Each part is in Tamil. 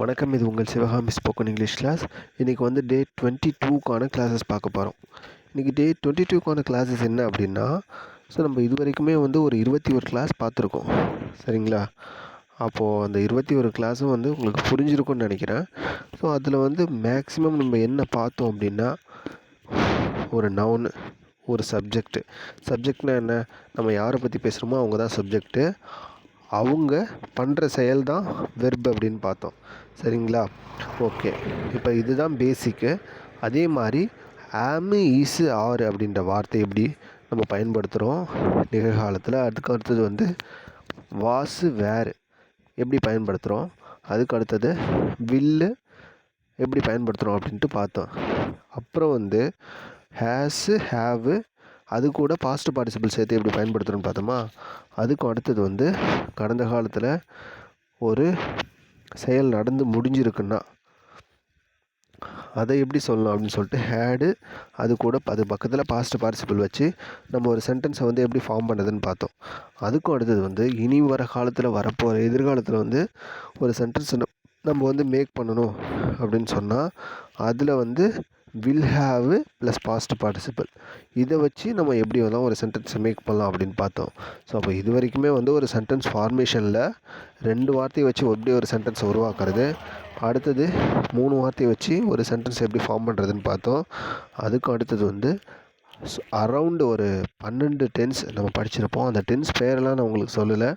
வணக்கம். இது உங்கள் சிவகாமி ஸ்போக்கன் இங்கிலீஷ் கிளாஸ். இன்றைக்கி வந்து டே 22க்கான கிளாஸஸ் பார்க்க போகிறோம். இன்றைக்கி டே 22க்கான கிளாஸஸ் என்ன அப்படின்னா, நம்ம இது வரைக்குமே வந்து ஒரு 21 கிளாஸ் பார்த்துருக்கோம். சரிங்களா? அப்போது அந்த 21 கிளாஸும் வந்து உங்களுக்கு புரிஞ்சிருக்கும்னு நினைக்கிறேன். ஸோ அதில் வந்து மேக்ஸிமம் நம்ம என்ன பார்த்தோம் அப்படின்னா, ஒரு நவுனு, ஒரு சப்ஜெக்ட்னால் என்ன, நம்ம யாரை பற்றி பேசுகிறோமோ அவங்க தான் சப்ஜெக்ட்டு, அவங்க பண்ணுற செயல் தான் வெர்ப் அப்படின்னு பார்த்தோம். சரிங்களா? ஓகே. இப்போ இதுதான் பேசிக்கு. அதே மாதிரி ஆமு, ஈஸு, ஆறு அப்படின்ற வார்த்தை எப்படி நம்ம பயன்படுத்துகிறோம் நிகழ்காலத்தில். அதுக்கு அடுத்தது வந்து வாஸு, வேறு எப்படி பயன்படுத்துகிறோம். அதுக்கு அடுத்தது வில்லு எப்படி பயன்படுத்துகிறோம் அப்படின்ட்டு பார்த்தோம். அப்புறம் வந்து ஹேஸு, ஹேவு, அது கூட பாஸ்ட் பார்ட்டிசிபிள் சேர்த்து எப்படி பயன்படுத்துகிறோன்னு பார்த்தோமா. அதுக்கும் அடுத்தது வந்து கடந்த காலத்தில் ஒரு செயல் நடந்து முடிஞ்சிருக்குன்னா அதை எப்படி சொல்லலாம் அப்படின்னு சொல்லிட்டு ஹேடு, அது கூட அது பக்கத்தில் பாஸ்ட் பார்ட்டிசிபிள் வச்சு நம்ம ஒரு சென்டென்ஸை வந்து எப்படி ஃபார்ம் பண்ணுறதுன்னு பார்த்தோம். அதுக்கும் அடுத்தது வந்து இனி வர காலத்தில் வரப்போகிற எதிர்காலத்தில் வந்து ஒரு சென்டென்ஸ் நம்ம வந்து மேக் பண்ணணும் அப்படின்னு சொன்னால் அதில் வந்து will have plus past participle இதை வச்சு நம்ம எப்படி வேணால் ஒரு சென்டென்ஸை மேக் பண்ணலாம் அப்படின்னு பார்த்தோம். ஸோ அப்போ இது வரைக்குமே வந்து ஒரு சென்டென்ஸ் ஃபார்மேஷனில் 2 வார்த்தையை வச்சு எப்படி ஒரு சென்டென்ஸை உருவாக்குறது, அடுத்தது 3 வார்த்தையை வச்சு ஒரு சென்டென்ஸ் எப்படி ஃபார்ம் பண்ணுறதுன்னு பார்த்தோம். அதுக்கும் அடுத்தது வந்து அரவுண்டு ஒரு 12 டென்ஸ் நம்ம படிச்சிருப்போம். அந்த டென்ஸ் பேரெல்லாம் நான் உங்களுக்கு சொல்லலை,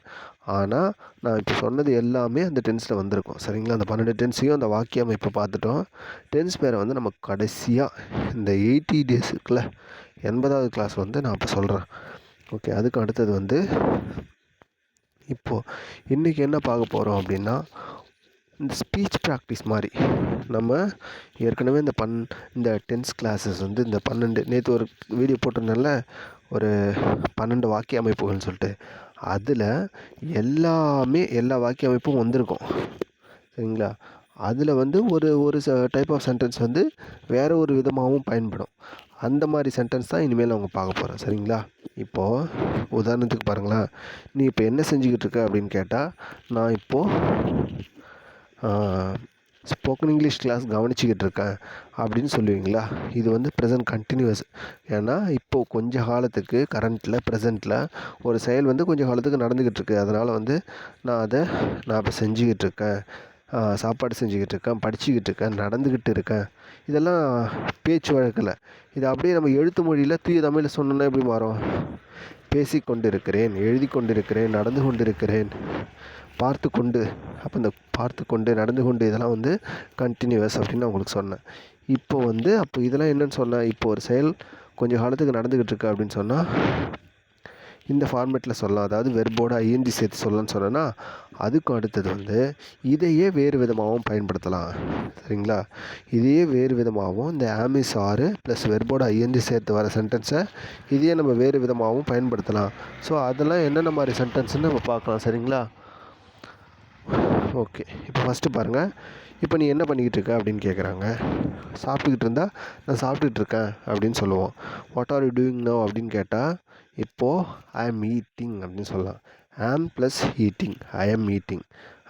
ஆனால் நான் இப்போ சொன்னது எல்லாமே அந்த டென்ஸில் வந்திருக்கும். சரிங்களா? அந்த 12 டென்ஸையும் அந்த வாக்கிய அமைப்பை பார்த்துட்டோம். டென்ஸ் பேரை வந்து நம்ம கடைசியாக இந்த 80 டேஸ் இருக்குல்ல, 80வது கிளாஸ் வந்து நான் இப்போ சொல்கிறேன். ஓகே. அதுக்கு அடுத்தது வந்து இப்போது இன்றைக்கி என்ன பார்க்க போகிறோம் அப்படின்னா, இந்த ஸ்பீச் ப்ராக்டிஸ் மாதிரி நம்ம ஏற்கனவே இந்த டென்ஸ் கிளாஸஸ் வந்து இந்த 12 நேற்று ஒரு வீடியோ போட்டிருந்தேன்ல, ஒரு 12 வாக்கிய அமைப்புகள்னு சொல்லிட்டு, அதில் எல்லா வாக்கிய அமைப்பும் வந்திருக்கும். சரிங்களா? அதில் வந்து ஒரு டைப் ஆஃப் சென்டென்ஸ் வந்து வேறு ஒரு விதமாகவும் பயன்படும். அந்த மாதிரி சென்டென்ஸ் தான் இனிமேல் அவங்க பார்க்க போகிறோம். சரிங்களா? இப்போது உதாரணத்துக்கு பாருங்களேன், நீ இப்போ என்ன செஞ்சுக்கிட்டு இருக்க அப்படின்னு கேட்டால், நான் இப்போது ஸ்போக்கன் இங்கிலீஷ் கிளாஸ் கவனிச்சிக்கிட்டு இருக்கேன் அப்படின்னு சொல்லுவீங்களா? இது வந்து ப்ரெசன்ட் கண்டினியூஸ். ஏன்னா இப்போது கொஞ்ச காலத்துக்கு ப்ரெசண்ட்டில் ஒரு செயல் வந்து கொஞ்சம் காலத்துக்கு நடந்துக்கிட்டு இருக்கு. அதனால் வந்து நான் இப்போ செஞ்சுக்கிட்டு இருக்கேன், சாப்பாடு செஞ்சுக்கிட்டு இருக்கேன், படிச்சுக்கிட்டு இருக்கேன், நடந்துக்கிட்டு இருக்கேன். இதெல்லாம் பேச்சு வழக்கில். இது அப்படியே நம்ம எழுத்து மொழியில் தூய தமிழில் சொன்னோன்னா எப்படி மாறும்? பேசி கொண்டிருக்கிறேன், எழுதி கொண்டிருக்கிறேன், நடந்து கொண்டிருக்கிறேன், பார்த்து கொண்டு. அப்போ இந்த பார்த்து கொண்டு, நடந்து கொண்டு இதெல்லாம் வந்து கண்டினியூவஸ் அப்படின்னு நான் உங்களுக்கு சொன்னேன். அப்போ இதெல்லாம் என்னென்னு சொன்னேன், இப்போ ஒரு செயல் கொஞ்சம் காலத்துக்கு நடந்துக்கிட்டு இருக்கு அப்படின்னு சொன்னால் இந்த ஃபார்மேட்டில் சொல்லலாம். அதாவது வெர்போட ஐஎன்ஜி சேர்த்து சொல்லலாம்னு சொன்னேன்னா, அதுக்கும் அடுத்தது வந்து இதையே வேறு விதமாகவும் பயன்படுத்தலாம். சரிங்களா? இதையே வேறு விதமாகவும் இந்த ஆமிஸ் ஆறு ப்ளஸ் வெர்போட ஐஎன்ஜி சேர்த்து வர சென்டென்ஸை இதையே நம்ம வேறு விதமாகவும் பயன்படுத்தலாம். ஸோ அதெல்லாம் என்னென்ன மாதிரி சென்டென்ஸ்ன்னு நம்ம பார்க்கலாம். சரிங்களா? ஓகே. இப்போ ஃபஸ்ட்டு பாருங்கள், இப்போ நீ என்ன பண்ணிக்கிட்டு இருக்க அப்படின்னு கேட்குறாங்க. சாப்பிட்டுக்கிட்டு இருந்தால் நான் சாப்பிட்டுக்கிட்டு இருக்கேன் அப்படின்னு சொல்லுவோம். What are you doing now அப்படின்னு கேட்டால், இப்போது ஐ ஆம் ஈட்டிங் அப்படின்னு சொல்லலாம். ஆம் plus eating, I am eating.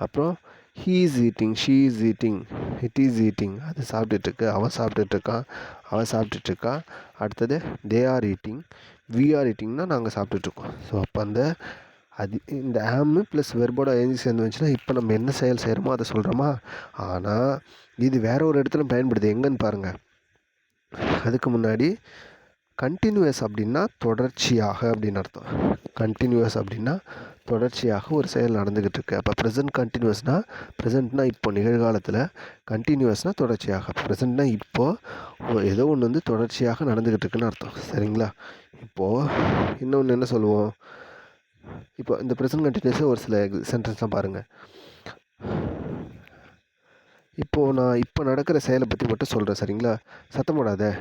அப்புறம் he is eating, she is eating, it is eating. அது சாப்பிட்டுட்ருக்கு, அவன் சாப்பிட்டுட்ருக்கான், அவன் சாப்பிட்டுட்ருக்கா. அடுத்தது they are eating, we are ஈட்டிங்னால் நாங்கள் சாப்பிட்டுட்ருக்கோம். ஸோ அப்போ இந்த ஆமு ப்ளஸ் வெர்போட ஐஎன்ஜி சேர்ந்து வந்துச்சுன்னா இப்போ நம்ம என்ன செயல் செய்கிறோமோ அதை சொல்கிறோமா. ஆனால் இது வேற ஒரு இடத்துல பயன்படுது. எங்கன்னு பாருங்கள். அதுக்கு முன்னாடி கண்டினியூவஸ் அப்படின்னா தொடர்ச்சியாக அப்படின்னு அர்த்தம். கண்டினியூவஸ் அப்படின்னா தொடர்ச்சியாக ஒரு செயல் நடந்துக்கிட்டு இருக்கு. அப்போ ப்ரெசன்ட் கண்டினியூவஸ்னால், ப்ரெசென்ட்னால் இப்போ நிகழ்காலத்தில், கண்டினியூவஸ்னால் தொடர்ச்சியாக. ப்ரெசென்ட்னால் இப்போது ஏதோ ஒன்று வந்து தொடர்ச்சியாக நடந்துக்கிட்டு இருக்குன்னு அர்த்தம். சரிங்களா? இப்போது இன்னொன்று என்ன சொல்லுவோம், இப்போ இந்த ப்ரெசன்ட் கண்டினியூஸில் ஒரு சில சென்டென்ஸ்லாம் பாருங்கள். இப்போது நான் இப்போ நடக்கிற செயலை பற்றி மட்டும் சொல்கிறேன். சரிங்களா? சத்தம் போடாத,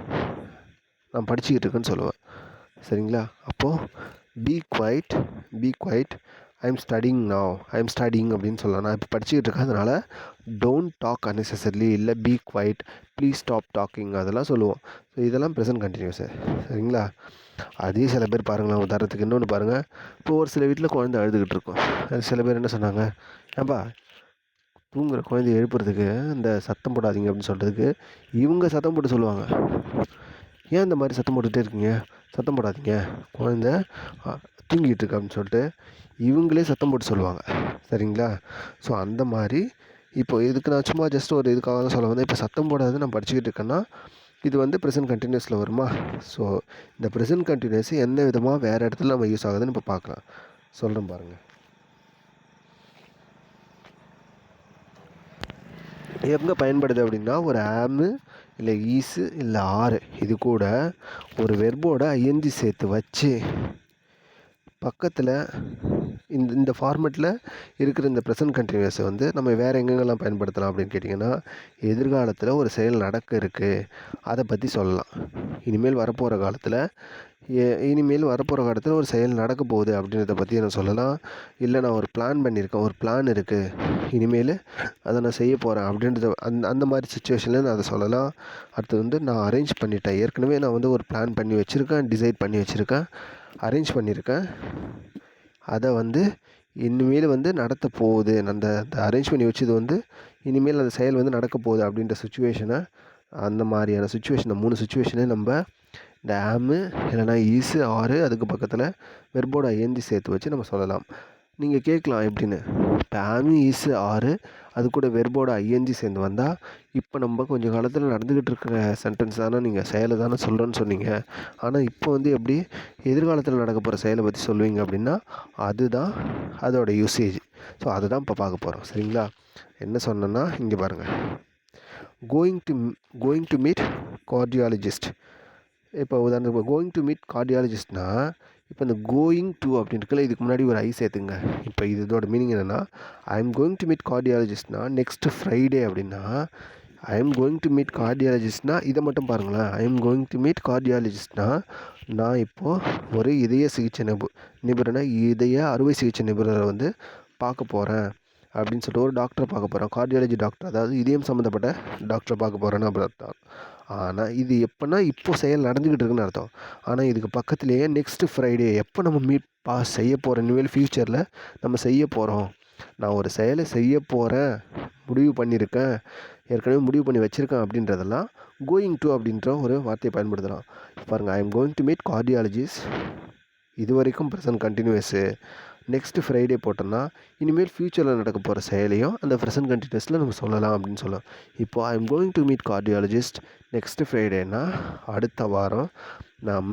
நான் படிச்சுக்கிட்டு இருக்கேன்னு சொல்லுவேன். சரிங்களா? அப்போது be quiet, I am studying now, I am studying அப்படின்னு சொல்லலாம். நான் இப்போ படிச்சுக்கிட்டு இருக்கேன், அதனால் டோன்ட் டாக் அன்னெசரிலி, இல்லை be quiet, please stop talking, அதெல்லாம் சொல்லுவோம். ஸோ இதெல்லாம் ப்ரெசன்ட் கண்டினியூஸு. சரிங்களா? அதே சில பேர் பாருங்களேன், உதாரணத்துக்கு இன்னொன்று பாருங்கள். இப்போ ஒரு சில வீட்டில் குழந்தை அழுதுகிட்டு இருக்கும். அது சில பேர் என்ன சொன்னாங்க, ஏன்பா தூங்குற குழந்தைய எழுப்புறதுக்கு இந்த சத்தம் போடாதீங்க அப்படின்னு சொல்கிறதுக்கு இவங்க சத்தம் போட்டு சொல்லுவாங்க. ஏன் இந்த மாதிரி சத்தம் போட்டுகிட்டே இருக்கீங்க, சத்தம் போடாதீங்க, குழந்த தூங்கிட்டு இருக்கு அப்படின்னு சொல்லிட்டு இவங்களே சத்தம் போட்டு சொல்லுவாங்க. சரிங்களா? ஸோ அந்த மாதிரி இப்போ இதுக்கு நான் சும்மா ஜஸ்ட் ஒரு இதுக்காக தான் சொல்ல வந்தேன். இப்போ சத்தம் போடாது நான் படிச்சுக்கிட்டு இருக்கேன்னா இது வந்து ப்ரெசென்ட் கண்டினியூஸில் வருமா? ஸோ இந்த ப்ரெசென்ட் கண்டினியூஸ் என்ன விதமாக வேறு இடத்துல நம்ம யூஸ் ஆகுதுன்னு இப்போ பார்க்கலாம். சொல்கிறேன் பாருங்கள். எங்கே பயன்படுது அப்படின்னா, ஒரு ஆமு இல்லை ஈஸு இல்லை ஆறு இது கூட ஒரு வெர்போட ஐஎன்ஜி சேர்த்து வச்சு பக்கத்தில் இந்த ஃபார்மெட்டில் இருக்கிற இந்த ப்ரெசென்ட் கண்டினியூஸை வந்து நம்ம வேறு எங்கெங்கெல்லாம் பயன்படுத்தலாம் அப்படின்னு கேட்டிங்கன்னா, எதிர்காலத்தில் ஒரு செயல் நடக்க இருக்குது அதை பற்றி சொல்லலாம். இனிமேல் வரப்போகிற காலத்தில் ஒரு செயல் நடக்க போகுது அப்படின்றத பற்றி நான் சொல்லலாம். இல்லை நான் ஒரு பிளான் பண்ணியிருக்கேன், ஒரு பிளான் இருக்குது, இனிமேல் அதை நான் செய்ய போகிறேன் அப்படின்றத அந்த மாதிரி சுச்சுவேஷனில் நான் அதை சொல்லலாம். அடுத்து வந்து நான் அரேஞ்ச் பண்ணிட்டேன், ஏற்கனவே நான் வந்து ஒரு பிளான் பண்ணி வச்சுருக்கேன், டிசைட் பண்ணி வச்சுருக்கேன், அரேஞ்ச் பண்ணியிருக்கேன், அதை வந்து இனிமேல் வந்து நடத்த போகுது, அந்த அரேஞ்ச் பண்ணி வச்சது வந்து இனிமேல் அந்த செயல் வந்து நடக்க போகுது அப்படின்ற சுச்சுவேஷனை, அந்த மாதிரியான சுச்சுவேஷனை 3 சுச்சுவேஷனே நம்ம இந்த ஆமு இல்லைனா ஈஸு ஆறு அதுக்கு பக்கத்தில் வெர்போட ஐஎன்ஜி சேர்த்து வச்சு நம்ம சொல்லலாம். நீங்கள் கேட்கலாம் எப்படின்னு, இப்போ ஆமு ஈஸு ஆறு அது கூட வெர்போட ஐஎன்ஜி சேர்ந்து வந்தால் இப்போ நம்ம கொஞ்சம் காலத்தில் நடந்துக்கிட்டு இருக்கிற சென்டென்ஸ் தானே, நீங்கள் செயலை தானே சொல்கிறேன்னு சொன்னீங்க, ஆனால் இப்போ வந்து எப்படி எதிர்காலத்தில் நடக்க போகிற செயலை பற்றி சொல்லுவீங்க அப்படின்னா அதுதான் அதோட யூசேஜ். ஸோ அதை தான் இப்போ பார்க்க போகிறோம். சரிங்களா? என்ன சொன்னேன்னா இங்கே பாருங்கள், கோயிங் டு மீட் கார்டியாலஜிஸ்ட். இப்போ உதாரணத்துக்கு கோயிங் டு மீட் கார்டியாலஜிஸ்ட்னா, இப்போ இந்த கோயிங் டு அப்படின்னு இருக்குல்ல, இதுக்கு முன்னாடி ஒரு ஐ சேர்த்துங்க. இப்போ இதோட மீனிங் என்னென்னா, I am going to meet கார்டியாலஜிஸ்ட்னா நெக்ஸ்ட் ஃப்ரைடே அப்படின்னா, I am going to meet கார்டியாலஜிஸ்ட்னா இதை மட்டும் பாருங்களேன். I am going to meet கார்டியாலஜிஸ்ட்னா நான் இப்போது ஒரு இதய சிகிச்சை நிபுணரை இதய அறுவை சிகிச்சை நிபுணரை வந்து பார்க்க போகிறேன் அப்படின்னு சொல்லிட்டு ஒரு டாக்டரை பார்க்க போகிறேன், கார்டியாலஜி டாக்டர், அதாவது இதயம் சம்மந்தப்பட்ட டாக்டரை பார்க்க போகிறேன்னு அப்படி அர்த்தம். ஆனால் இது எப்போனா இப்போது செயல் நடந்துக்கிட்டு இருக்குன்னு அர்த்தம். ஆனால் இதுக்கு பக்கத்துலேயே நெக்ஸ்ட்டு ஃப்ரைடே எப்போ நம்ம செய்ய போகிறோம், இனிமேல் ஃப்யூச்சரில் நம்ம செய்ய போகிறோம், நான் ஒரு செயலை செய்ய போகிறேன், முடிவு பண்ணியிருக்கேன், ஏற்கனவே முடிவு பண்ணி வச்சுருக்கேன் அப்படின்றதெல்லாம் கோயிங் டு அப்படின்ற ஒரு வார்த்தையை பயன்படுத்தலாம். பாருங்கள், I am going to meet cardiologist இது வரைக்கும் ப்ரெசன்ட் கண்டினியூஸு, நெக்ஸ்ட்டு ஃப்ரைடே போட்டோம்னா இனிமேல் ஃப்யூச்சரில் நடக்க போகிற செயலையும் அந்த ப்ரெசன்ட் கண்டினியூஸில் நம்ம சொல்லலாம் அப்படின்னு சொல்லலாம். இப்போது I am going to meet cardiologist next ஃப்ரைடேனா அடுத்த வாரம் நாம்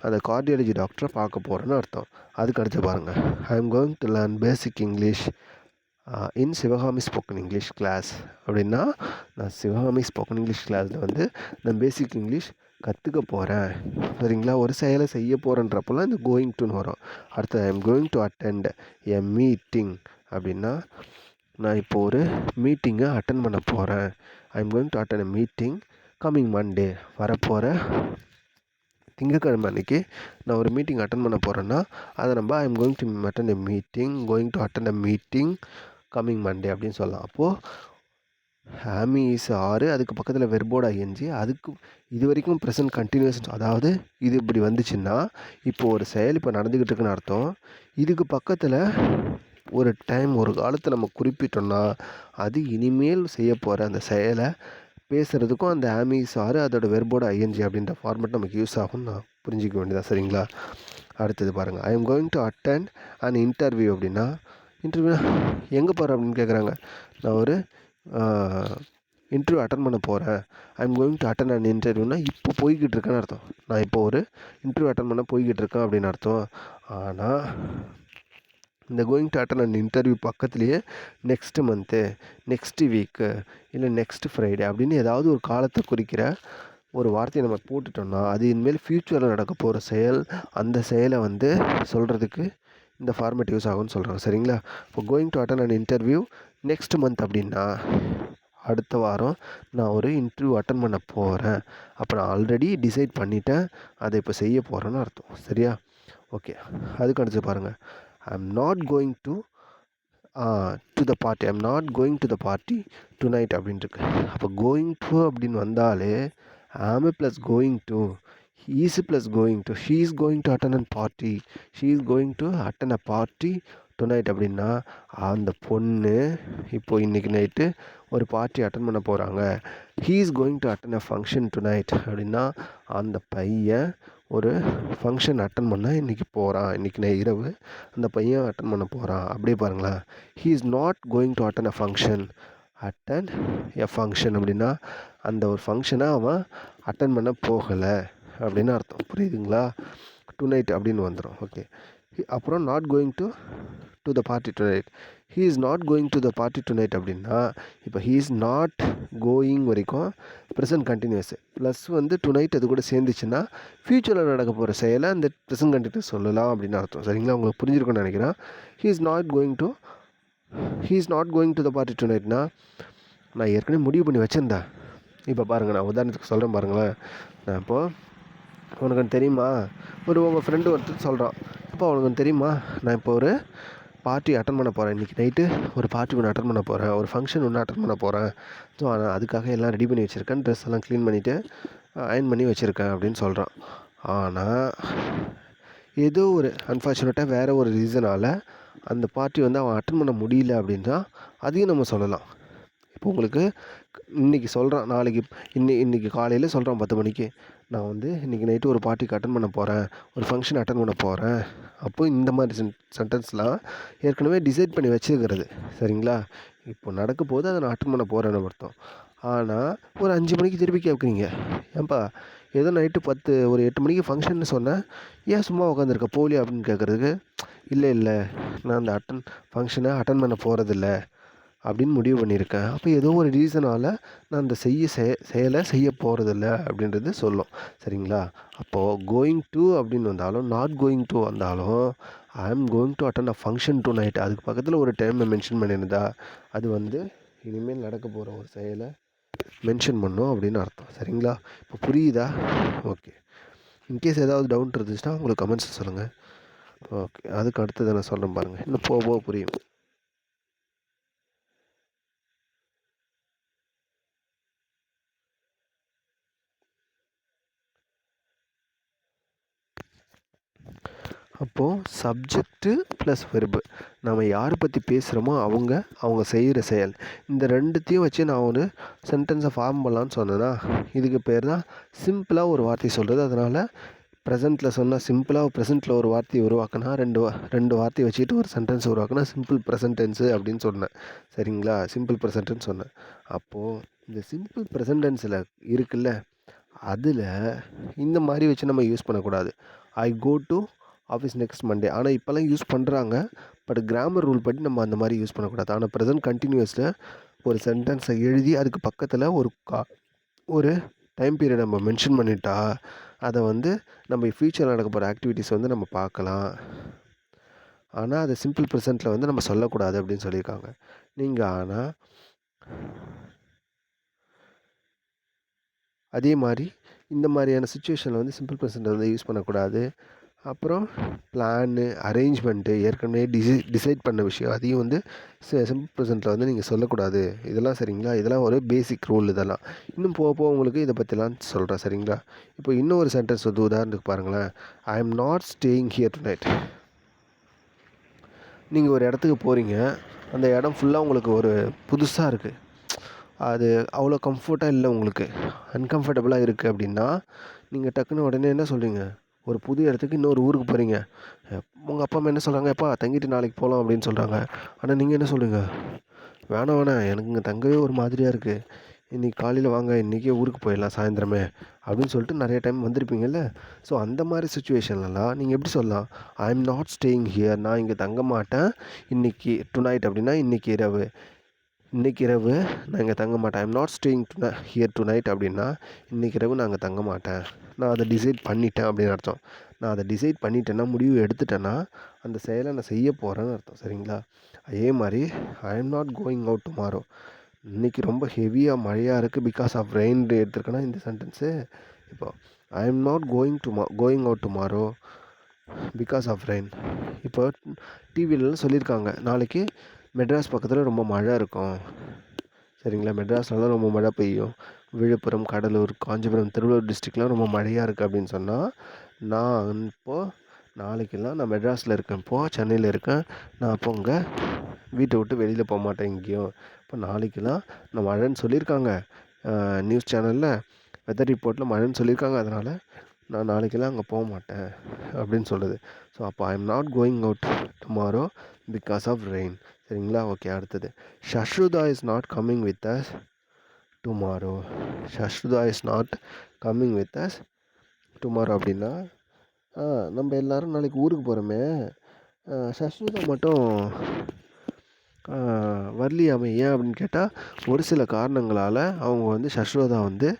அந்த கார்டியாலஜி டாக்டரை பார்க்க போகிறோன்னு அர்த்தம். அதுக்கு அடுத்து பாருங்கள், I am going to learn basic English in Sivagami spoken English class அப்படின்னா, நான் சிவகாமி ஸ்போக்கன் இங்கிலீஷ் கிளாஸில் வந்து நான் பேசிக் இங்கிலீஷ் கற்றுக்க போகிறேன். சரிங்களா? ஒரு செயலை செய்ய போகிறேன்றப்பெல்லாம் இந்த கோயிங் டுன்னு வரும். அடுத்து ஐ am going to attend a meeting அப்படின்னா, நான் இப்போ ஒரு மீட்டிங்கை அட்டன் பண்ண போகிறேன். I am going to attend a meeting coming Monday, வரப்போகிற திங்கட்கிழமை அன்றைக்கி நான் ஒரு மீட்டிங் அட்டன் பண்ண போகிறேன்னா அதை நம்ம ஐ am going to attend a meeting, going to attend a meeting coming Monday அப்படின்னு சொல்லலாம். அப்போது ஹாமி இஸ் ஆறு அதுக்கு பக்கத்தில் வெர்போட ஐஎன்ஜி, அதுக்கு இது வரைக்கும் ப்ரெசன்ட் கண்டினியூஸ், அதாவது இது இப்படி வந்துச்சுன்னா இப்போது ஒரு செயல் இப்போ நடந்துக்கிட்டு இருக்குன்னு அர்த்தம். இதுக்கு பக்கத்தில் ஒரு டைம் ஒரு காலத்தை நம்ம குறிப்பிட்டோம்னா அது இனிமேல் செய்ய போகிற அந்த செயலை பேசுகிறதுக்கும் அந்த ஹாமி இஸ் ஆறு அதோட வெர்போட ஐஎன்ஜி அப்படின்ற ஃபார்மெட் நமக்கு யூஸ் ஆகும்னு நான் புரிஞ்சிக்க வேண்டியதான். சரிங்களா? அடுத்தது பாருங்கள், I am going to attend an interview அப்படின்னா, இன்டர்வியூ எங்கே போகிறேன் அப்படின்னு கேட்குறாங்க. நான் ஒரு இன்டர்வியூ அட்டன் பண்ண போகிறேன், I am going to attend an இன்டர்வியூனா இப்போ போய்கிட்டு இருக்கேன்னு அர்த்தம். நான் இப்போ ஒரு இன்டர்வியூ அட்டன் பண்ண போய்கிட்டு இருக்கேன் அப்படின்னு அர்த்தம். ஆனால் இந்த going to attend an interview பக்கத்துலேயே நெக்ஸ்ட்டு மந்த்து, நெக்ஸ்ட்டு வீக்கு, இல்லை நெக்ஸ்ட்டு ஃப்ரைடே அப்படின்னு ஏதாவது ஒரு காலத்தை குறிக்கிற ஒரு வார்த்தையை நம்ம போட்டுட்டோம்னா அது இனிமேல் ஃப்யூச்சரில் நடக்க போகிற செயல், அந்த செயலை வந்து சொல்கிறதுக்கு இந்த ஃபார்மேட் யூஸ் ஆகும்னு சொல்கிறாங்க. சரிங்களா? இப்போ going to attend an interview next month அப்படின்னா அடுத்த வாரம் நான் ஒரு இன்டர்வியூ அட்டன் பண்ண போகிறேன், அப்போ நான் ஆல்ரெடி டிசைட் பண்ணிட்டேன், அதை இப்போ செய்ய போகிறேன்னு அர்த்தம். சரியா? ஓகே. அதுக்கு அடுத்து பாருங்கள், I am not going to the party, I am not going to the party tonight அப்படின்ட்டுருக்கு. அப்போ கோயிங் டு அப்படின்னு வந்தாலே am plus going to, is plus going to, she is going to attend an party, she is going to attend a party tonight அப்படின்னா அந்த பொண்ணு இப்போது இன்றைக்கி நைட்டு ஒரு பார்ட்டி அட்டன் பண்ண போகிறாங்க. He is going to attend a function tonight அப்படின்னா அந்த பையன் ஒரு ஃபங்க்ஷன் அட்டன் பண்ண இன்றைக்கி போகிறான். இன்றைக்கி இரவு அந்த பையன் அட்டன் பண்ண போகிறான். அப்படியே பாருங்களேன். He is not going to attend a function. Attend a function அப்படின்னா அந்த ஒரு ஃபங்க்ஷனை அவன் அட்டன் பண்ண போகலை அப்படின்னு அர்த்தம். புரியுதுங்களா? டுநைட் அப்படின்னு வந்துடும். ஓகே. அப்புறம் not going to the party tonight. He is not going to the party tonight அப்படின்னா இப்போ ஹீ இஸ் நாட் கோயிங் வரைக்கும் ப்ரெசன்ட் கண்டினியூஸ் ப்ளஸ் வந்து டுநைட் அது கூட சேர்ந்துச்சுன்னா ஃப்யூச்சரில் நடக்க போகிற செயலை அந்த ப்ரெசன்ட் கண்டினியூஸ் சொல்லலாம் அப்படின்னு அர்த்தம். சரிங்களா? உங்களுக்கு புரிஞ்சிருக்கும்னு நினைக்கிறேன். He is not going to the party டுநைட்னா நான் ஏற்கனவே முடிவு பண்ணி வச்சுருந்தேன். இப்போ பாருங்கள், நான் உதாரணத்துக்கு சொல்கிறேன் பாருங்களேன். நான் இப்போது உனக்கு தெரியுமா, உங்கள் ஃப்ரெண்டு ஒருத்தர் சொல்கிறான், அப்போ உனக்கு தெரியுமா நான் இப்போ ஒரு பார்ட்டி அட்டன் பண்ண போகிறேன். இன்றைக்கி நைட்டு ஒரு பார்ட்டி ஒன்று அட்டன் பண்ண போகிறேன், ஒரு ஃபங்க்ஷன் ஒன்று அட்டன் பண்ண போகிறேன். ஸோ நான் அதுக்காக எல்லாம் ரெடி பண்ணி வச்சுருக்கேன், ட்ரெஸ் எல்லாம் க்ளீன் பண்ணிவிட்டு அயர்ன் பண்ணி வச்சுருக்கேன் அப்படின்னு சொல்கிறான். ஆனால் ஏதோ ஒரு அன்ஃபார்ச்சுனேட்டாக வேறு ஒரு ரீசனால் அந்த பார்ட்டி வந்து அவன் அட்டன் பண்ண முடியல அப்படின்னா அதையும் நம்ம சொல்லலாம். இப்போ உங்களுக்கு இன்றைக்கி சொல்கிறான், நாளைக்கு இன்றைக்கி காலையில் சொல்கிறான் 10 மணிக்கு, நான் வந்து இன்றைக்கி நைட்டு ஒரு பார்ட்டிக்கு அட்டன் பண்ண போகிறேன், ஒரு ஃபங்க்ஷன் அட்டன் பண்ண போகிறேன். அப்போது இந்த மாதிரி சென்டென்ஸ்லாம் ஏற்கனவே டிசைட் பண்ணி வச்சுருக்கிறது. சரிங்களா? இப்போ நடக்க போது அதை நான் அட்டன் பண்ண போகிறேன்னு அர்த்தம். ஆனால் ஒரு 5 மணிக்கு திருப்பி கேட்குறீங்க, ஏன்பா ஏதோ நைட்டு ஒரு 8 மணிக்கு ஃபங்க்ஷன்னு சொன்னேன், ஏன் சும்மா உட்காந்துருக்க போலியா அப்படின்னு கேட்குறதுக்கு, இல்லை நான் அந்த ஃபங்க்ஷனை அட்டன் பண்ண போகிறதில்ல அப்படின்னு முடிவு பண்ணியிருக்கேன். அப்போ ஏதோ ஒரு ரீசனால் நான் அந்த செயலை செய்ய போகிறதில்ல அப்படின்றது சொல்லும். சரிங்களா? அப்போது கோயிங் டு அப்படின்னு வந்தாலும் நாட் கோயிங் டு வந்தாலும் I am going to attend a function tonight அதுக்கு பக்கத்தில் ஒரு டைமை மென்ஷன் பண்ணியிருந்தா அது வந்து இனிமேல் நடக்க போகிற ஒரு செயலை மென்ஷன் பண்ணும் அப்படின்னு அர்த்தம். சரிங்களா? இப்போ புரியுதா? ஓகே. இன்கேஸ் ஏதாவது டவுட் இருந்துச்சுன்னா உங்களுக்கு கமெண்ட்ஸ் சொல்லுங்கள். ஓகே. அதுக்கு அடுத்தது நான் சொல்கிறேன் பாருங்கள், இன்னும் போக புரியும். அப்போது சப்ஜெக்ட்டு ப்ளஸ் வெர்பு, நம்ம யாரை பற்றி பேசுகிறோமோ அவங்க செய்கிற செயல், இந்த ரெண்டுத்தையும் வச்சு நான் ஒரு சென்டென்ஸை ஃபார்ம் பண்ணலான்னு சொன்னேன்னா இதுக்கு பேர் தான் சிம்பிளாக ஒரு வார்த்தை சொல்கிறது. அதனால் ப்ரெசண்ட்டில் சொன்னால் சிம்பிளாக ப்ரெசண்ட்டில் ஒரு வார்த்தையை உருவாக்கினா ரெண்டு வார்த்தையை வச்சுக்கிட்டு ஒரு சென்டென்ஸ் உருவாக்கினா சிம்பிள் ப்ரெசன்ட் டென்ஸு அப்படின்னு சொன்னேன். சரிங்களா? சிம்பிள் ப்ரெசன்ட்டுன்னு சொன்னேன். அப்போது இந்த சிம்பிள் ப்ரெசன்ட் டென்ஸில் இருக்குல்ல, அதில் இந்த மாதிரி வச்சு நம்ம யூஸ் பண்ணக்கூடாது. I go to office next Monday. ஆனால் இப்போல்லாம் யூஸ் பண்ணுறாங்க, பட் கிராமர் ரூல் படி நம்ம அந்த மாதிரி யூஸ் பண்ணக்கூடாது. ஆனால் ப்ரெசன்ட் கண்டினியூஸில் ஒரு சென்டென்ஸை எழுதி அதுக்கு பக்கத்தில் ஒரு டைம் பீரியட் நம்ம மென்ஷன் பண்ணிட்டா அதை வந்து நம்ம ஃப்யூச்சரில் நடக்க போகிற ஆக்டிவிட்டீஸ் வந்து நம்ம பார்க்கலாம். ஆனால் அதை சிம்பிள் ப்ரெசண்ட்டில் வந்து நம்ம சொல்லக்கூடாது அப்படின்னு சொல்லியிருக்காங்க. நீங்கள் ஆனால் அதே மாதிரி இந்த மாதிரியான சுச்சுவேஷனில் வந்து சிம்பிள் ப்ரெசண்ட்டை வந்து யூஸ் பண்ணக்கூடாது. அப்புறம் பிளானு, அரேஞ்ச்மெண்ட்டு, ஏற்கனவே டிசைட் பண்ண விஷயம் அதையும் வந்து சிம்பிள் ப்ரெசண்ட்டில் வந்து நீங்கள் சொல்லக்கூடாது. இதெல்லாம் சரிங்களா? இதெல்லாம் ஒரு பேசிக் ரூல். இதெல்லாம் இன்னும் போக உங்களுக்கு இதை பற்றிலாம் சொல்கிறேன். சரிங்களா? இப்போ இன்னொரு சென்டென்ஸ் வந்து உதாரணத்துக்கு பாருங்களேன். I am not staying here tonight. நீங்கள் ஒரு இடத்துக்கு போகிறீங்க, அந்த இடம் ஃபுல்லாக உங்களுக்கு ஒரு புதுசாக இருக்குது, அது அவ்வளோ கம்ஃபர்ட்டாக இல்லை, உங்களுக்கு அன்கம்ஃபர்டபுளாக இருக்குது அப்படின்னா நீங்கள் டக்குன்னு உடனே என்ன சொல்கிறீங்க? ஒரு புது இடத்துக்கு இன்னொரு ஊருக்கு போகிறீங்க, உங்கள் அப்பா அம்மா என்ன சொல்கிறாங்க, எப்பா தங்கிட்டு நாளைக்கு போகலாம் அப்படின்னு சொல்கிறாங்க. ஆனால் நீங்கள் என்ன சொல்கிறீங்க? வேணாம் எனக்கு இங்கே தங்கவே ஒரு மாதிரியாக இருக்குது, இன்றைக்கி காலையில் வாங்க, இன்றைக்கே ஊருக்கு போயிடலாம் சாயந்தரமே அப்படின்னு சொல்லிட்டு நிறைய டைம் வந்திருப்பீங்கள்ல. ஸோ அந்த மாதிரி சுச்சுவேஷன்லலாம் நீங்கள் எப்படி சொல்லலாம்? ஐ எம் நாட் ஸ்டேயிங் ஹியர், நான் இங்கே தங்க மாட்டேன் இன்றைக்கி டுநைட் அப்படின்னா இன்றைக்கி இரவு நான் இங்கே தங்க மாட்டேன். ஐ am not staying here tonight அப்படின்னா இன்றைக்கி இரவு நான் அங்கே தங்க மாட்டேன், நான் அதை டிசைட் பண்ணிட்டேன் அப்படின்னு அர்த்தம். நான் அதை டிசைட் பண்ணிட்டேன்னா, முடிவு எடுத்துட்டேன்னா அந்த செயலை நான் செய்ய போகிறேன்னு அர்த்தம். சரிங்களா? அதே மாதிரி ஐ am not going out tomorrow, இன்றைக்கி ரொம்ப ஹெவியாக மழையாக இருக்குது பிகாஸ் ஆஃப் ரெயின் எடுத்துருக்கேன்னா இந்த சென்டென்ஸு. இப்போ I am not going out tomorrow because of rain. இப்போ டிவிலலாம் சொல்லியிருக்காங்க, நாளைக்கு மெட்ராஸ் பக்கத்தில் ரொம்ப மழை இருக்கும். சரிங்களா? மெட்ராஸ்லலாம் ரொம்ப மழை பெய்யும், விழுப்புரம், கடலூர், காஞ்சிபுரம், திருவள்ளூர் டிஸ்ட்ரிக்ட்லாம் ரொம்ப மழையாக இருக்குது அப்படின்னு சொன்னால் நான் இப்போது நாளைக்கெல்லாம் நான் மெட்ராஸில் இருக்கேன், இப்போது சென்னையில் இருக்கேன். நான் அப்போ உங்கள் வீட்டை விட்டு வெளியில் போக மாட்டேன் எங்கேயும். இப்போ நாளைக்கெல்லாம் நான் மழைன்னு சொல்லியிருக்காங்க, நியூஸ் சேனலில் வெதர் ரிப்போர்ட்டில் மழைன்னு சொல்லியிருக்காங்க, அதனால் நான் நாளைக்கெல்லாம் அங்கே போக மாட்டேன் அப்படின்னு சொல்லுது. ஸோ அப்போ I am not going out tomorrow because of rain. சரிங்களா? ஓகே, அடுத்தது Shashruta is not coming with us tomorrow. Shashruta is not coming with us tomorrow அப்படின்னா நம்ம எல்லோரும் நாளைக்கு ஊருக்கு போகிறோமே, ஷஷ்ருதா மட்டும் வரலையாமே, ஏன் அப்படின்னு கேட்டால் ஒரு சில காரணங்களால் அவங்க வந்து ஷஷ்ருதா வந்து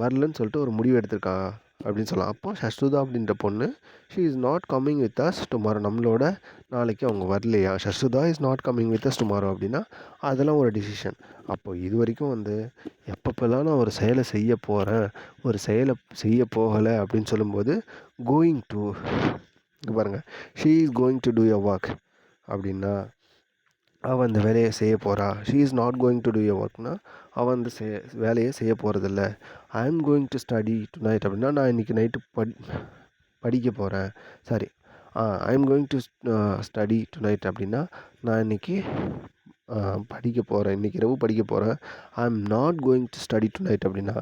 வரலன்னு சொல்லிட்டு ஒரு முடிவு எடுத்திருக்கா அப்படின்னு சொல்லலாம். அப்போ ஷஷ்ருதா அப்படின்ற பொண்ணு she is not coming with us tomorrow, நம்மளோட நாளைக்கு அவங்க வரலையா, Shashruta is not coming with us tomorrow அப்படின்னா அதெல்லாம் ஒரு டிசிஷன். அப்போது இது வரைக்கும் வந்து எப்பப்போல்லாம் நான் ஒரு செயலை செய்ய போகிறேன், ஒரு செயலை செய்ய போகலை அப்படின்னு சொல்லும்போது கோயிங் டு, இங்கே பாருங்கள், she is going to do a work அப்படின்னா அவள் அந்த வேலையை செய்ய போகிறா. She is not going to do a ஒர்க்னா அவள் அந்த வேலையை செய்ய போகிறதில்ல. I am going to study tonight அப்படின்னா நான் இன்றைக்கி நைட்டு படிக்க போகிறேன். Sorry, I am going to study tonight அப்படின்னா நான் இன்றைக்கி படிக்க போகிறேன், இன்றைக்கி இரவு படிக்க போகிறேன். I am not going to study tonight அப்படின்னா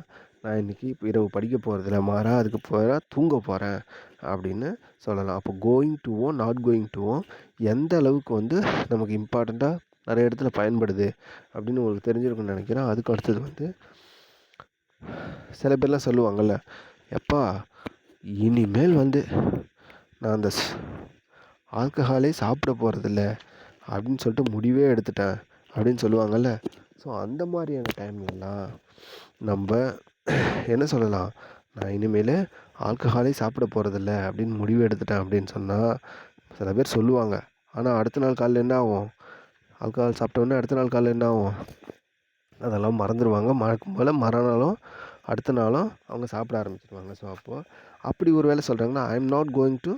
நான் இன்றைக்கி இரவு படிக்க போகிறதில்ல, மாறா அதுக்கு போகிற தூங்க போகிறேன் அப்படின்னு சொல்லலாம். அப்போ கோயிங் டுவும் நாட் கோயிங் டுவும் எந்த அளவுக்கு வந்து நமக்கு இம்பார்ட்டண்ட்டாக நிறைய இடத்துல பயன்படுது அப்படின்னு உங்களுக்கு தெரிஞ்சிருக்குன்னு நினைக்கிறேன். அதுக்கு அடுத்தது வந்து சில பேர்லாம் சொல்லுவாங்கள்ல, எப்பா இனிமேல் வந்து நான் அந்த ஆல்கஹாலே சாப்பிட போகிறதில்ல அப்படின்னு சொல்லிட்டு முடிவே எடுத்துட்டேன் அப்படின்னு சொல்லுவாங்கள்ல. ஸோ அந்த மாதிரியான டைம்லலாம் நம்ம என்ன சொல்லலாம், நான் இனிமேல் ஆல்கஹாலே சாப்பிட போகிறதில்ல அப்படின்னு முடிவு எடுத்துட்டேன் அப்படின்னு சொன்னால் சில பேர் சொல்லுவாங்க. ஆனால் அடுத்த நாள் காலையில் என்ன ஆகும், ஆல்கஹால் சாப்பிட்டோன்னே அடுத்த நாள் காலையில் என்ன ஆகும், அதெல்லாம் மறந்துடுவாங்க. மறக்கும் போல் மறுநாளும் அடுத்த நாளும் அவங்க சாப்பிட ஆரம்பிச்சிடுவாங்க. ஸோ அப்போது அப்படி ஒரு வேளை சொல்கிறாங்கன்னா ஐ am not going to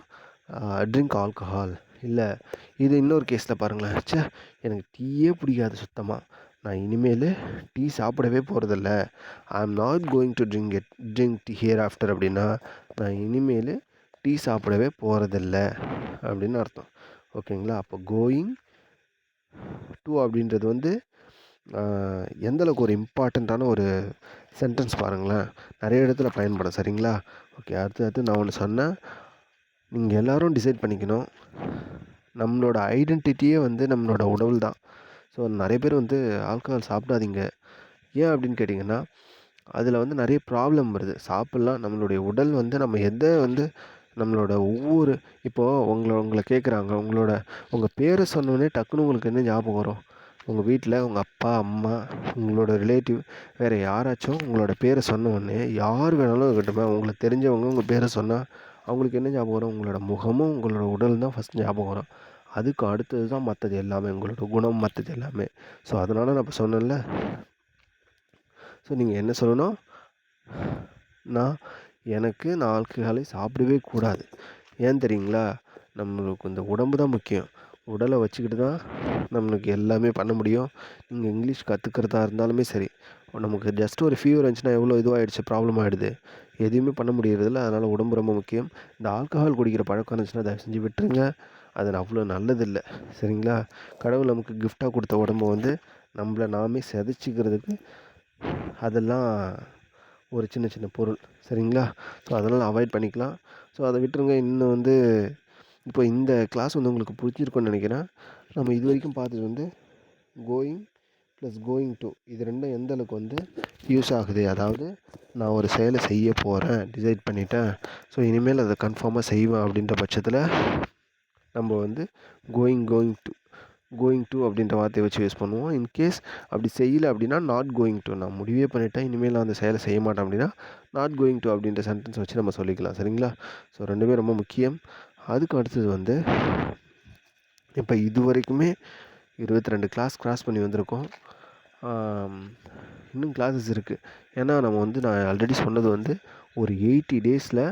drink alcohol. இல்லை, இது இன்னொரு கேஸில் பாருங்களேன், ச்சே எனக்கு டீயே பிடிக்காது சுத்தமாக, நான் இனிமேல் டீ சாப்பிடவே போகிறதில்ல, I am not going to drink tea here after அப்படின்னா நான் இனிமேல் டீ சாப்பிடவே போகிறதில்ல அப்படின்னு அர்த்தம். ஓகேங்களா? அப்போ கோயிங் டு அப்படின்றது வந்து எந்தளவுக்கு ஒரு இம்பார்ட்டண்ட்டான ஒரு சென்டென்ஸ் பாருங்களேன், நிறைய இடத்துல பயன்படும். சரிங்களா? ஓகே, அடுத்து நான் ஒன்று சொன்னேன், நீங்கள் எல்லோரும் டிசைட் பண்ணிக்கணும், நம்மளோட ஐடென்டிட்டியே வந்து நம்மளோட உணவு தான். ஸோ நிறைய பேர் வந்து ஆல்கஹால் சாப்பிடாதீங்க. ஏன் அப்படின்னு கேட்டிங்கன்னா அதில் வந்து நிறைய ப்ராப்ளம் வருது. சாப்பிட்லாம், நம்மளுடைய உடல் வந்து நம்ம எதை வந்து நம்மளோட ஒவ்வொரு இப்போது உங்களை கேட்குறாங்க, உங்கள் பேரை சொன்னோடனே டக்குன்னு உங்களுக்கு என்ன ஞாபகம் வரும்? உங்கள் வீட்டில் உங்கள் அப்பா அம்மா உங்களோட ரிலேட்டிவ் வேறு யாராச்சும் உங்களோட பேரை சொன்ன உடனே, யார் வேணாலும் இருக்கட்டும், உங்களுக்கு தெரிஞ்சவங்க உங்கள் பேரை சொன்னால் அவங்களுக்கு என்ன ஞாபகம் வரும்? உங்களோட முகமும் உங்களோட உடல் தான் ஃபஸ்ட் ஞாபகம் வரும். அதுக்கு அடுத்தது தான் மற்றது எல்லாமே, உங்களோட குணம், மற்றது எல்லாமே. ஸோ அதனால் நான் இப்போ சொன்னேன்ல, ஸோ நீங்கள் என்ன சொல்லணும், நான் ஆல்கஹாலை சாப்பிடவே கூடாது. ஏன் தெரியுங்களா? நம்மளுக்கு இந்த உடம்பு தான் முக்கியம். உடலை வச்சுக்கிட்டு தான் நம்மளுக்கு எல்லாமே பண்ண முடியும். நீங்கள் இங்கிலீஷ் கற்றுக்கிறதா இருந்தாலுமே சரி, நமக்கு ஜஸ்ட் ஒரு ஃபீவர் இருந்துச்சுன்னா எவ்வளோ இதுவாகிடுச்சு, ப்ராப்ளம் ஆகிடுது, எதுவுமே பண்ண முடியறதில்ல. அதனால் உடம்பு ரொம்ப முக்கியம். இந்த ஆல்கஹால் குடிக்கிற பழக்கம் இருந்துச்சுன்னா தயவு செஞ்சு விட்டுருங்க. அது அவ்வளோ நல்லதில்லை. சரிங்களா? கடவுள் நமக்கு கிஃப்டாக கொடுத்த உடம்பை வந்து நம்மளை நாமே சிதைச்சிக்கிறதுக்கு அதெல்லாம் ஒரு சின்ன சின்ன பொருள். சரிங்களா? ஸோ அதனால் அவாய்ட் பண்ணிக்கலாம். ஸோ அதை விட்டுருங்க. இன்னும் வந்து இப்போ இந்த கிளாஸ் வந்து உங்களுக்கு பிடிச்சிருக்குன்னு நினைக்கிறேன். நம்ம இது வரைக்கும் பார்த்தது வந்து கோயிங் ப்ளஸ் கோயிங் டு, இது ரெண்டும் எந்த அளவுக்கு வந்து யூஸ் ஆகுது. அதாவது நான் ஒரு செயலை செய்ய போகிறேன், டிசைட் பண்ணிட்டேன், ஸோ இனிமேல் அதை கன்ஃபார்மாக செய்வேன் அப்படின்ற பட்சத்தில் நம்ம வந்து கோயிங் டு அப்படின்ற வார்த்தையை வச்சு யூஸ் பண்ணுவோம். இன்கேஸ் அப்படி செய்யலை அப்படின்னா நாட் கோயிங் டு, நான் முடிவே பண்ணிட்டேன் இனிமேல் நான் அந்த செயலை செய்ய மாட்டேன் அப்படின்னா நாட் கோயிங் டு அப்படின்ற சென்டென்ஸ் வச்சு நம்ம சொல்லிக்கலாம். சரிங்களா? ஸோ ரெண்டுமே ரொம்ப முக்கியம். அதுக்கு அடுத்தது வந்து இப்போ இது வரைக்குமே 22 கிளாஸ் கிராஸ் பண்ணி வந்திருக்கோம். இன்னும் கிளாஸஸ் இருக்குது. ஏன்னா நம்ம வந்து நான் ஆல்ரெடி சொன்னது வந்து ஒரு 80 டேஸில்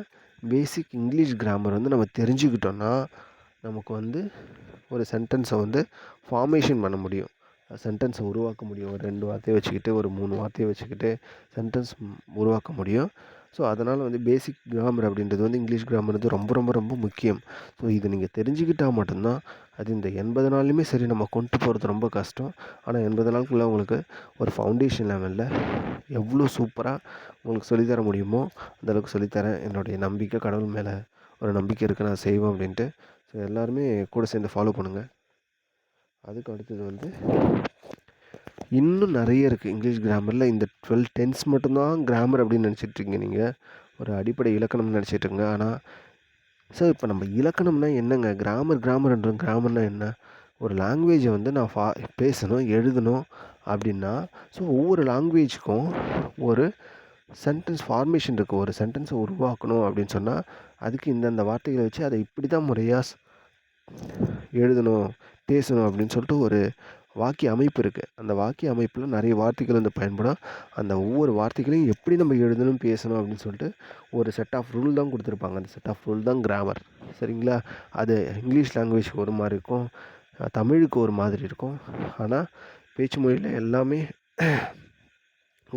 பேசிக் இங்கிலீஷ் கிராமர் வந்து நம்ம தெரிஞ்சுக்கிட்டோன்னா நமக்கு வந்து ஒரு சென்டென்ஸை வந்து ஃபார்மேஷன் பண்ண முடியும், சென்டென்ஸை உருவாக்க முடியும். ஒரு 2 வார்த்தையை வச்சுக்கிட்டு, ஒரு 3 வார்த்தையை வச்சுக்கிட்டு சென்டென்ஸ் உருவாக்க முடியும். ஸோ அதனால் வந்து பேசிக் கிராமர் அப்படின்றது வந்து இங்கிலீஷ் கிராமர் வந்து ரொம்ப ரொம்ப ரொம்ப முக்கியம். ஸோ இதை நீங்கள் தெரிஞ்சுக்கிட்டால் மட்டும்தான் அது இந்த 80 நாள்லையுமே சரி நம்ம கொண்டு போகிறது ரொம்ப கஷ்டம். ஆனால் 80 நாளுக்குள்ள உங்களுக்கு ஒரு ஃபவுண்டேஷன் லெவலில் எவ்வளோ சூப்பராக உங்களுக்கு சொல்லித்தர முடியுமோ அந்தளவுக்கு சொல்லித்தரேன். என்னுடைய நம்பிக்கை கடவுள் மேலே ஒரு நம்பிக்கை இருக்குது, நான் செய்வேன் அப்படின்ட்டு. ஸோ எல்லாருமே கூட சேர்ந்து ஃபாலோ பண்ணுங்கள். அதுக்கு அடுத்தது வந்து இன்னும் நிறைய இருக்குது இங்கிலீஷ் கிராமரில். இந்த 12 டென்ஸ் மட்டும்தான் கிராமர் அப்படின்னு நினச்சிட்ருக்கீங்க நீங்கள், ஒரு அடிப்படை இலக்கணம்னு நினச்சிட்ருங்க. ஆனால் சார் இப்போ நம்ம இலக்கணம்னா என்னங்க? கிராமர்ன்றோம். கிராமர்னால் என்ன? ஒரு லாங்குவேஜை வந்து நான் பேசணும், எழுதணும் அப்படின்னா, ஸோ ஒவ்வொரு லாங்குவேஜுக்கும் ஒரு சென்டென்ஸ் ஃபார்மேஷன் இருக்குது. ஒரு சென்டென்ஸை உருவாக்கணும் அப்படின்னு சொன்னால் அதுக்கு இந்தந்த வார்த்தைகளை வச்சு அதை இப்படி தான் முறையாக எழுதணும், பேசணும் அப்படின்னு சொல்லிட்டு ஒரு வாக்கிய அமைப்பு இருக்குது. அந்த வாக்கிய அமைப்பில் நிறைய வார்த்தைகள் வந்து பயன்படும். அந்த ஒவ்வொரு வார்த்தைகளையும் எப்படி நம்ம எழுதணும், பேசணும் அப்படின்னு சொல்லிட்டு ஒரு செட் ஆஃப் ரூல் தான் கொடுத்துருப்பாங்க. அந்த செட் ஆஃப் ரூல் தான் கிராமர். சரிங்களா? அது இங்கிலீஷ் லாங்குவேஜ்க்கு ஒரு மாதிரி இருக்கும், தமிழுக்கு ஒரு மாதிரி இருக்கும். ஆனால் பேச்சு மொழியில் எல்லாமே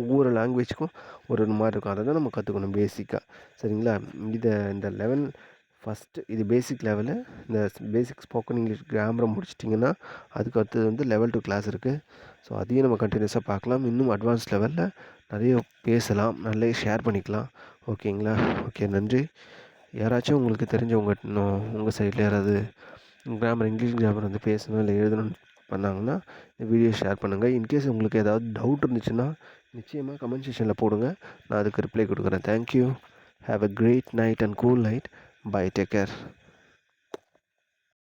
ஒவ்வொரு லாங்குவேஜுக்கும் ஒரு ஒரு மாதிரி இருக்கும். அதை தான் நம்ம கற்றுக்கணும் பேசிக்காக. சரிங்களா? இந்த லெவல் ஃபஸ்ட்டு இது பேசிக் லெவலு. இந்த பேசிக் ஸ்போக்கன் இங்கிலீஷ் கிராமரை முடிச்சிட்டிங்கன்னா அதுக்கு அடுத்தது வந்து லெவல் 2 கிளாஸ் இருக்குது. ஸோ அதையும் நம்ம கண்டினியூஸாக பார்க்கலாம். இன்னும் அட்வான்ஸ் லெவலில் நிறைய பேசலாம், நிறைய ஷேர் பண்ணிக்கலாம். ஓகேங்களா? ஓகே, நன்றி. யாராச்சும் உங்களுக்கு தெரிஞ்சவங்க உங்கள் சைடில் யாராவது இங்கிலீஷ் கிராமர் வந்து பேசணும் இல்லை எழுதணும்னு பண்ணாங்கன்னா இந்த வீடியோ ஷேர் பண்ணுங்கள். இன்கேஸ் உங்களுக்கு ஏதாவது டவுட் இருந்துச்சுன்னா நிச்சயமாக கமெண்ட் செக்ஷனில் போடுங்க, நான் அதுக்கு ரிப்ளை கொடுக்குறேன். Thank you. Have a great night and cool night. Bye. Take care.